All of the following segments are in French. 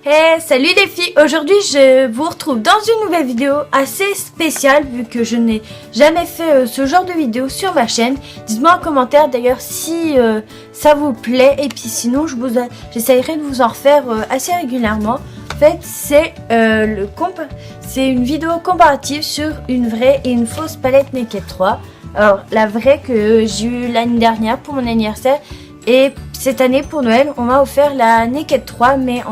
Hey, salut les filles! Aujourd'hui, je vous retrouve dans une nouvelle vidéo assez spéciale vu que je n'ai jamais fait ce genre de vidéo sur ma chaîne. Dites-moi en commentaire d'ailleurs si ça vous plaît et puis sinon j'essaierai de vous en refaire assez régulièrement. En fait, c'est une vidéo comparative sur une vraie et une fausse palette Naked 3. Alors, la vraie que j'ai eue l'année dernière pour mon anniversaire et cette année pour Noël, on m'a offert la Naked 3 mais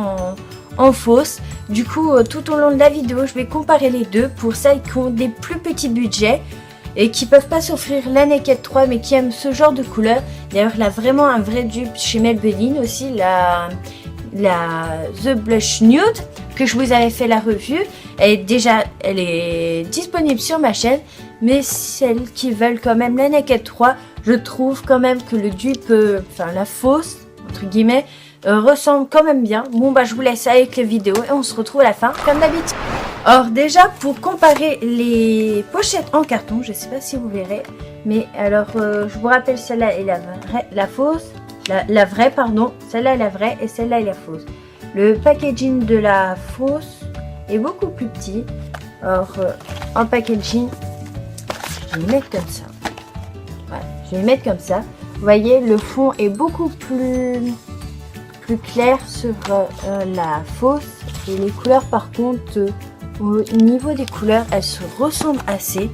en fausse. Du coup, tout au long de la vidéo, je vais comparer les deux pour celles qui ont des plus petits budgets et qui peuvent pas s'offrir la Naked 3 mais qui aiment ce genre de couleur. D'ailleurs, là, vraiment un vrai dupe chez Maybelline aussi, la The Blush Nude que je vous avais fait la revue. Elle est disponible sur ma chaîne, mais celles qui veulent quand même la Naked 3, je trouve quand même que le dupe, la fausse, entre guillemets, ressemble quand même bien. Bon bah je vous laisse avec la vidéo et on se retrouve à la fin comme d'habitude. Or déjà pour comparer les pochettes en carton, je sais pas si vous verrez, mais alors je vous rappelle, celle-là est la fausse, la vraie pardon, celle-là est la vraie et celle-là est la fausse. Le packaging de la fausse est beaucoup plus petit. Or en packaging, je vais le mettre comme ça. Voilà, je vais le mettre comme ça. Vous voyez, le fond est beaucoup plus clair sur la fausse et les couleurs par contre au niveau des couleurs elles se ressemblent assez.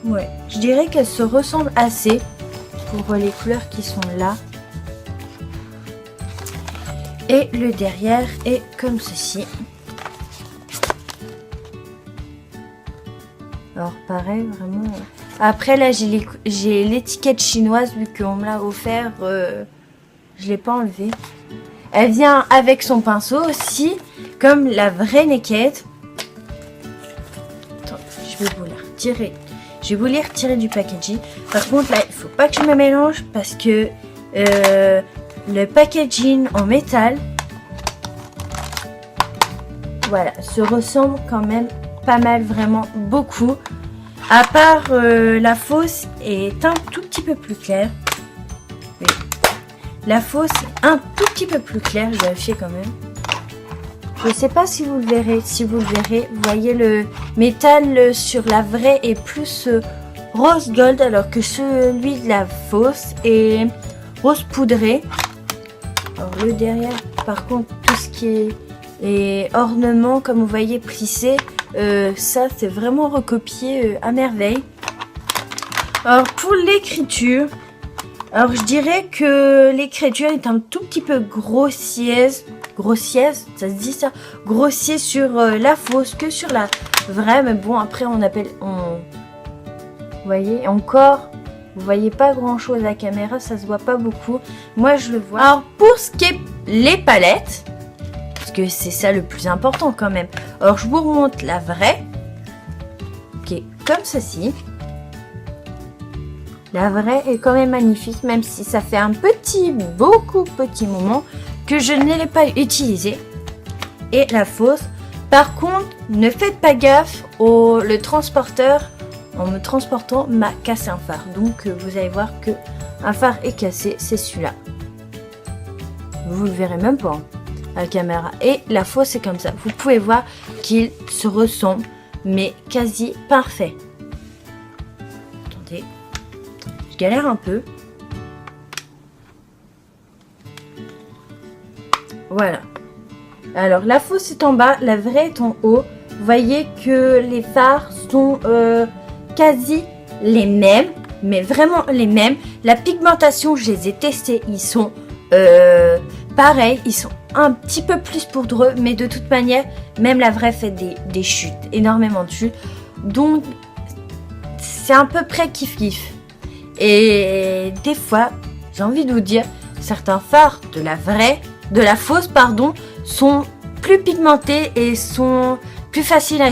Ouais, je dirais qu'elles se ressemblent assez pour les couleurs qui sont là. Et le derrière est comme ceci. Alors pareil, vraiment. Après là j'ai l'étiquette chinoise vu qu'on me l'a offert. Je l'ai pas enlevé. Elle vient avec son pinceau aussi, comme la vraie Naked. Attends, je vais vous la retirer. Je vais vous les retirer du packaging. Par contre, là, il faut pas que je me mélange parce que le packaging en métal, voilà, se ressemble quand même pas mal, vraiment beaucoup. À part la fausse est un tout petit peu plus claire. La fausse est un tout petit peu plus claire, je vais vérifier quand même. Je ne sais pas si vous le verrez. Si vous le verrez, vous voyez le métal sur la vraie est plus rose gold alors que celui de la fausse est rose poudré. Alors le derrière, par contre, tout ce qui est ornement, comme vous voyez, plissé, ça c'est vraiment recopié à merveille. Alors pour l'écriture, alors je dirais que l'écriture est un tout petit peu grossière, ça se dit ça, grossier sur la fausse que sur la vraie, mais bon après vous voyez, encore, vous voyez pas grand chose à la caméra, ça se voit pas beaucoup, moi je le vois. Alors pour ce qui est les palettes, parce que c'est ça le plus important quand même, alors je vous remonte la vraie, qui est comme ceci. La vraie est quand même magnifique, même si ça fait un beaucoup petit moment que je ne l'ai pas utilisée. Et la fausse, par contre, ne faites pas gaffe, le transporteur, en me transportant, m'a cassé un phare. Donc, vous allez voir que un phare est cassé, c'est celui-là. Vous le verrez même pas à la caméra. Et la fausse, c'est comme ça. Vous pouvez voir qu'ils se ressemblent, mais quasi parfait. Attendez. Je galère un peu. Voilà. Alors la fausse est en bas, la vraie est en haut. Vous voyez que les phares sont quasi les mêmes, mais vraiment les mêmes. La pigmentation, je les ai testés, ils sont pareils, ils sont un petit peu plus poudreux, mais de toute manière, même la vraie fait des chutes, énormément de chutes. Donc c'est à peu près kiff-kiff. Et des fois, j'ai envie de vous dire, certains fards de la fausse, pardon, sont plus pigmentés et sont plus faciles à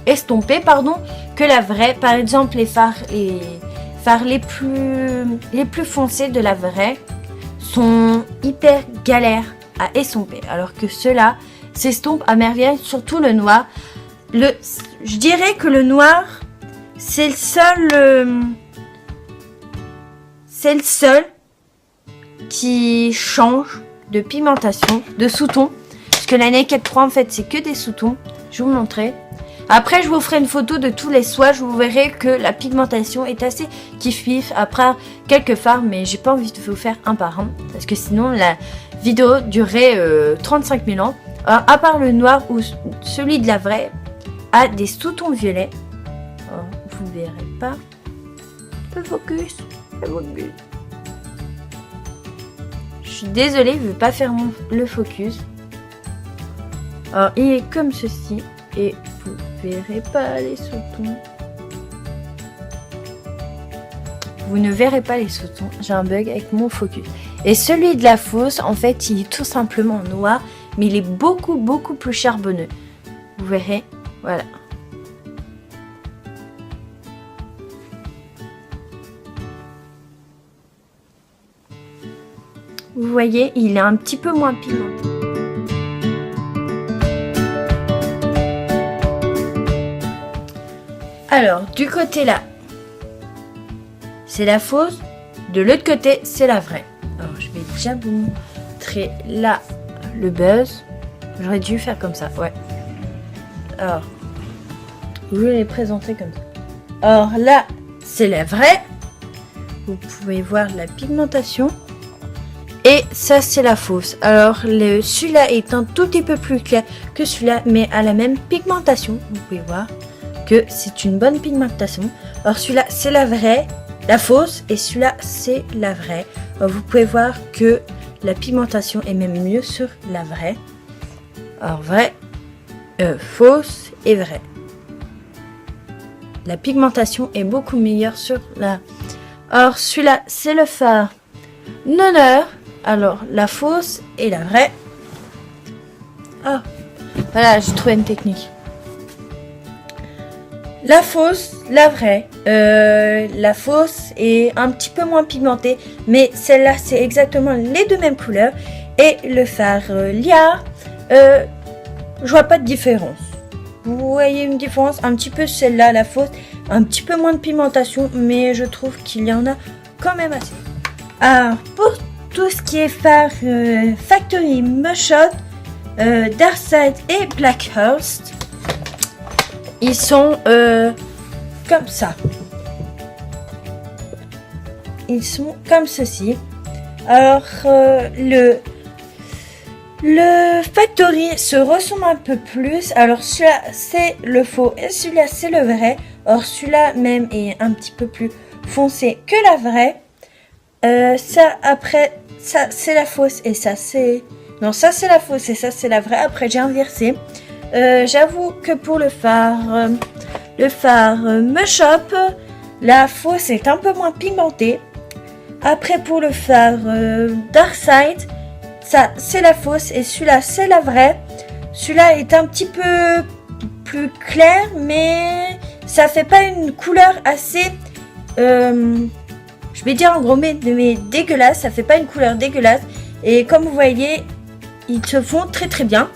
estomper, pardon, que la vraie. Par exemple, les fards les plus foncés de la vraie sont hyper galères à estomper, alors que ceux-là s'estompent à merveille, surtout le noir. Je dirais que le noir, c'est le seul qui change de pigmentation, de sous-tons. Parce que la Naked 3 en fait c'est que des sous-tons. Je vais vous montrer. Après je vous ferai une photo de tous les swatchs. Vous verrez que la pigmentation est assez kiff-pif. Après quelques fards, mais j'ai pas envie de vous faire un par un. Parce que sinon la vidéo durerait 35 000 ans. Alors, à part le noir ou celui de la vraie a des sous-tons violets. Oh, vous ne verrez pas. Le focus. Le focus. Je suis désolée, je ne vais pas faire le focus. Alors, il est comme ceci. Et vous ne verrez pas les sous-tons. Vous ne verrez pas les sous-tons. J'ai un bug avec mon focus. Et celui de la fausse, en fait, il est tout simplement noir. Mais il est beaucoup plus charbonneux. Vous verrez. Voilà. Vous voyez, il est un petit peu moins pimenté. Alors, du côté là, c'est la fausse. De l'autre côté, c'est la vraie. Alors, je vais déjà vous montrer là le buzz. J'aurais dû faire comme ça, ouais. Alors, je vais les présenter comme ça. Alors là, c'est la vraie. Vous pouvez voir la pigmentation. Et ça, c'est la fausse. Alors, celui-là est un tout petit peu plus clair que celui-là, mais a la même pigmentation. Vous pouvez voir que c'est une bonne pigmentation. Alors, celui-là, c'est la vraie, la fausse, et celui-là, c'est la vraie. Alors, vous pouvez voir que la pigmentation est même mieux sur la vraie. Alors, vraie, fausse et vraie. La pigmentation est beaucoup meilleure sur la... Alors, celui-là, c'est le fard Noneur. Alors, la fausse et la vraie. Ah, voilà, j'ai trouvé une technique. La fausse, la vraie. La fausse est un petit peu moins pigmentée, mais celle-là, c'est exactement les deux mêmes couleurs. Et le fard Liard, je vois pas de différence. Vous voyez une différence? Un petit peu celle-là, la fausse, un petit peu moins de pigmentation, mais je trouve qu'il y en a quand même assez. Alors, pour tout ce qui est fard Factory Mugshot, Darkside et Blackhurst, ils sont comme ça. Ils sont comme ceci. Alors, le Factory se ressemble un peu plus. Alors, celui-là, c'est le faux et celui-là, c'est le vrai. Or, celui-là même est un petit peu plus foncé que la vraie. Ça, après, ça, c'est la fausse et ça, c'est... Non, ça, c'est la fausse et ça, c'est la vraie. Après, j'ai inversé. J'avoue que pour le phare Mugshot, la fausse est un peu moins pigmentée. Après, pour le phare Darkside, ça, c'est la fausse et celui-là, c'est la vraie. Celui-là est un petit peu plus clair, mais ça fait pas une couleur assez... je vais dire en gros, mais dégueulasse. Ça fait pas une couleur dégueulasse. Et comme vous voyez, ils se font très très bien.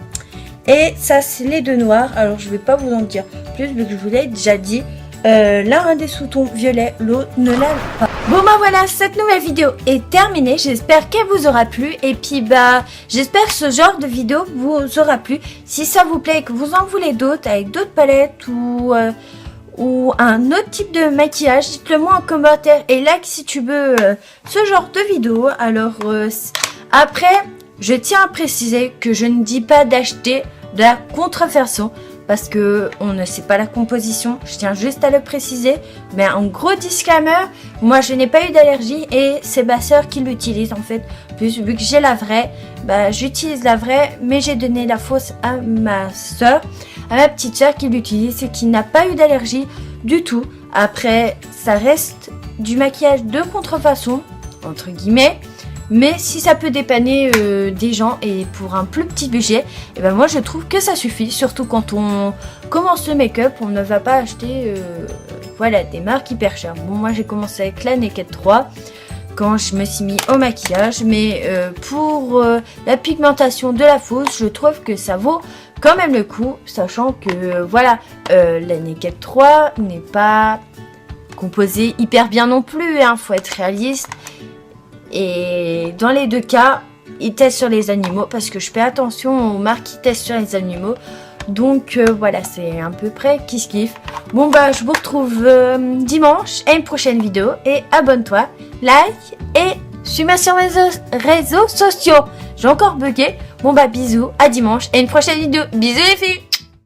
Et ça, c'est les deux noirs. Alors, je vais pas vous en dire plus, mais je vous l'ai déjà dit. L'un a des sous-tons violets, l'autre ne l'a pas. Bon bah voilà, cette nouvelle vidéo est terminée. J'espère qu'elle vous aura plu. Et puis bah, j'espère que ce genre de vidéo vous aura plu. Si ça vous plaît et que vous en voulez d'autres, avec d'autres palettes ou un autre type de maquillage, dites-le moi en commentaire et like si tu veux ce genre de vidéo. Alors après, je tiens à préciser que je ne dis pas d'acheter de la contrefaçon parce que on ne sait pas la composition. Je tiens juste à le préciser. Mais en gros disclaimer, moi je n'ai pas eu d'allergie et c'est ma soeur qui l'utilise en fait. Plus vu que j'ai la vraie, bah j'utilise la vraie, mais j'ai donné la fausse à ma soeur, à ma petite soeur qui l'utilise et qui n'a pas eu d'allergie du tout. Après, ça reste du maquillage de contrefaçon entre guillemets. Mais si ça peut dépanner des gens et pour un plus petit budget, et ben moi je trouve que ça suffit. Surtout quand on commence le make-up, on ne va pas acheter voilà, des marques hyper chères. Bon, moi j'ai commencé avec la Naked 3 quand je me suis mis au maquillage. Mais pour la pigmentation de la fausse, je trouve que ça vaut quand même le coup. Sachant que voilà, la Naked 3 n'est pas composée hyper bien non plus. Faut être réaliste. Et dans les deux cas, ils testent sur les animaux parce que je fais attention aux marques qui testent sur les animaux. Donc voilà, c'est à peu près kiff. Bon bah je vous retrouve dimanche à une prochaine vidéo et abonne-toi, like et suis-moi sur mes réseaux sociaux. J'ai encore bugué. Bon bah bisous, à dimanche et une prochaine vidéo. Bisous les filles.